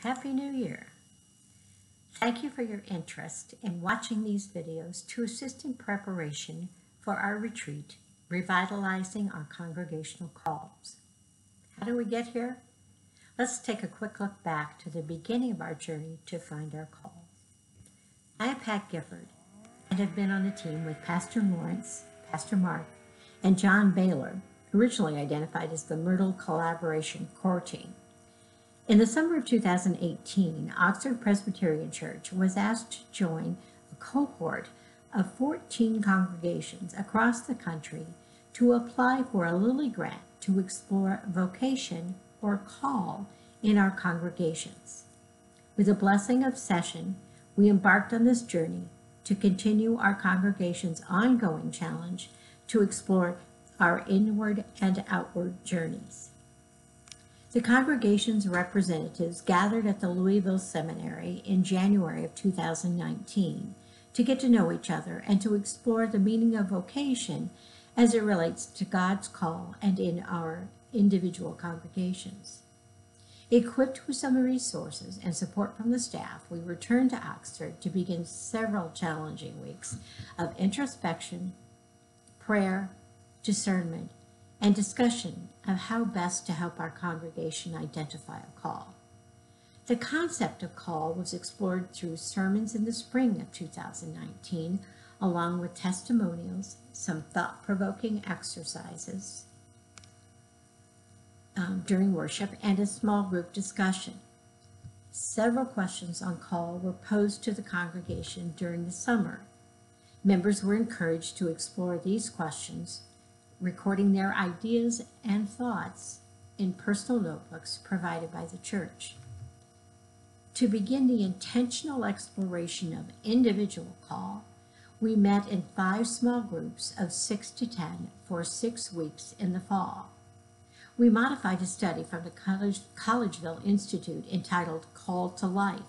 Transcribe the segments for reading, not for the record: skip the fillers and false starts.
Happy New Year! Thank you for your interest in watching these videos to assist in preparation for our retreat, Revitalizing Our Congregational Calls. How do we get here? Let's take a quick look back to the beginning of our journey to find our call. I am Pat Gifford and have been on the team with Pastor Lawrence, Pastor Mark, and John Baylor, originally identified as the Myrtle Collaboration Core Team. In the summer of 2018, Oxford Presbyterian Church was asked to join a cohort of 14 congregations across the country to apply for a Lilly grant to explore vocation or call in our congregations. With the blessing of session, we embarked on this journey to continue our congregation's ongoing challenge to explore our inward and outward journeys. The congregation's representatives gathered at the Louisville Seminary in January of 2019 to get to know each other and to explore the meaning of vocation as it relates to God's call and in our individual congregations. Equipped with some resources and support from the staff, we returned to Oxford to begin several challenging weeks of introspection, prayer, discernment, and discussion of how best to help our congregation identify a call. The concept of call was explored through sermons in the spring of 2019, along with testimonials, some thought-provoking exercises during worship, and a small group discussion. Several questions on call were posed to the congregation during the summer. Members were encouraged to explore these questions, recording their ideas and thoughts in personal notebooks provided by the church. To begin the intentional exploration of individual call, we met in 5 small groups of 6 to 10 for 6 weeks in the fall. We modified a study from the Collegeville Institute entitled Call to Life.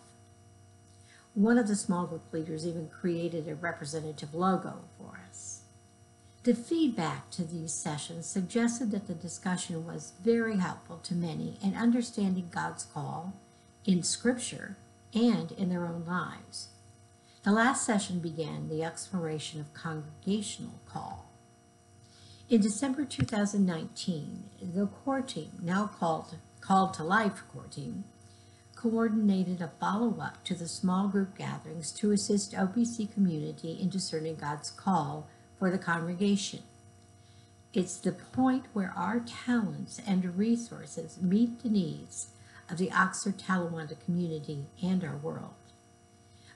One of the small group leaders even created a representative logo for us. The feedback to these sessions suggested that the discussion was very helpful to many in understanding God's call in Scripture and in their own lives. The last session began the exploration of congregational call. In December 2019, the core team, now called to Life core team, coordinated a follow-up to the small group gatherings to assist OPC community in discerning God's call for the congregation. It's the point where our talents and resources meet the needs of the Oxford-Talawanda community and our world.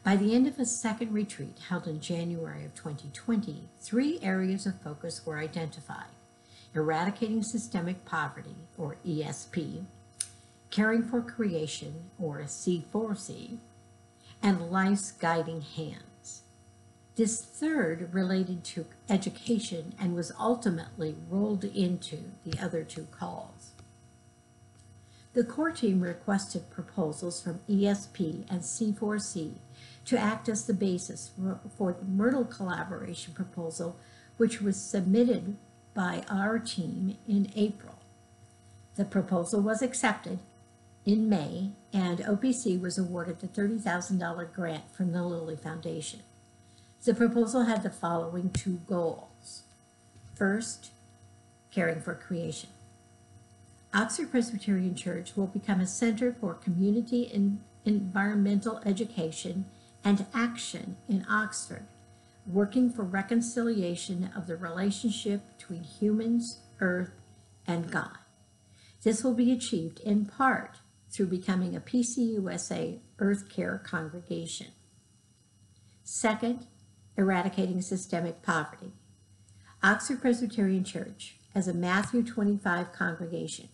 By the end of a second retreat held in January of 2020, 3 areas of focus were identified: eradicating systemic poverty, or ESP, caring for creation, or C4C, and life's guiding hands. This third related to education and was ultimately rolled into the other 2 calls. The core team requested proposals from ESP and C4C to act as the basis for the Myrtle Collaboration proposal, which was submitted by our team in April. The proposal was accepted in May, and OPC was awarded the $30,000 grant from the Lilly Foundation. The proposal had the following 2 goals. First, caring for creation. Oxford Presbyterian Church will become a center for community and environmental education and action in Oxford, working for reconciliation of the relationship between humans, earth, and God. This will be achieved in part through becoming a U.S.A. Earth Care congregation. Second, eradicating systemic poverty. Oxford Presbyterian Church, as a Matthew 25 congregation,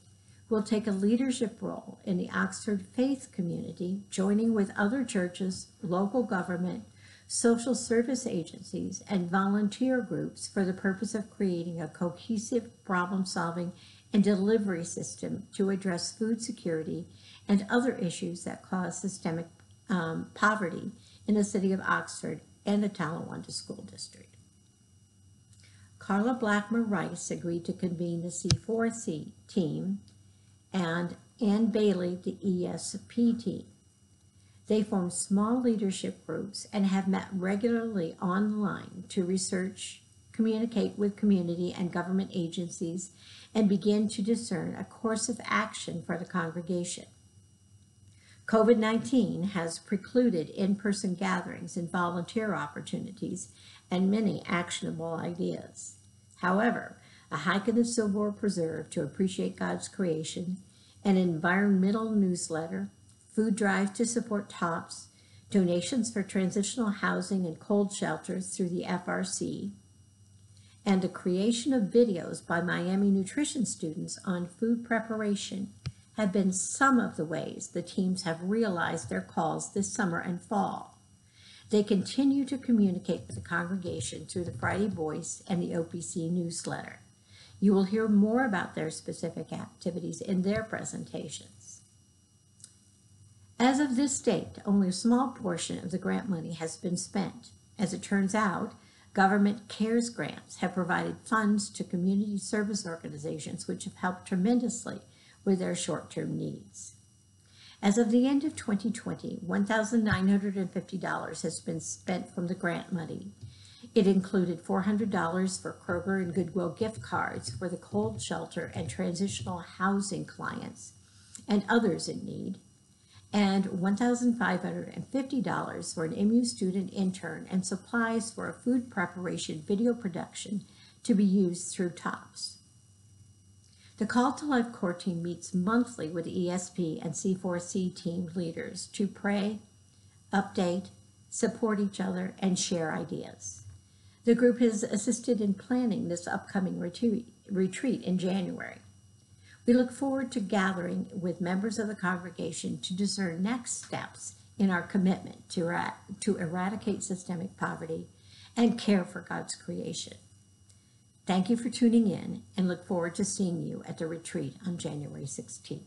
will take a leadership role in the Oxford faith community, joining with other churches, local government, social service agencies, and volunteer groups for the purpose of creating a cohesive problem-solving and delivery system to address food security and other issues that cause systemic poverty in the city of Oxford and the Talawanda School District. Carla Blackmer Rice agreed to convene the C4C team, and and Bailey, the ESP team. They form small leadership groups and have met regularly online to research, communicate with community and government agencies, and begin to discern a course of action for the congregation. COVID-19 has precluded in-person gatherings and volunteer opportunities and many actionable ideas. However, a hike in the Silver Preserve to appreciate God's creation, an environmental newsletter, food drives to support TOPS, donations for transitional housing and cold shelters through the FRC, and the creation of videos by Miami nutrition students on food preparation have been some of the ways the teams have realized their calls this summer and fall. They continue to communicate with the congregation through the Friday Voice and the OPC newsletter. You will hear more about their specific activities in their presentations. As of this date, only a small portion of the grant money has been spent. As it turns out, government CARES grants have provided funds to community service organizations which have helped tremendously with their short-term needs. As of the end of 2020, $1,950 has been spent from the grant money. It included $400 for Kroger and Goodwill gift cards for the cold shelter and transitional housing clients and others in need, and $1,550 for an MU student intern and supplies for a food preparation video production to be used through TOPS. The Call to Life core team meets monthly with ESP and C4C team leaders to pray, update, support each other, and share ideas. The group has assisted in planning this upcoming retreat in January. We look forward to gathering with members of the congregation to discern next steps in our commitment to eradicate systemic poverty and care for God's creation. Thank you for tuning in and look forward to seeing you at the retreat on January 16th.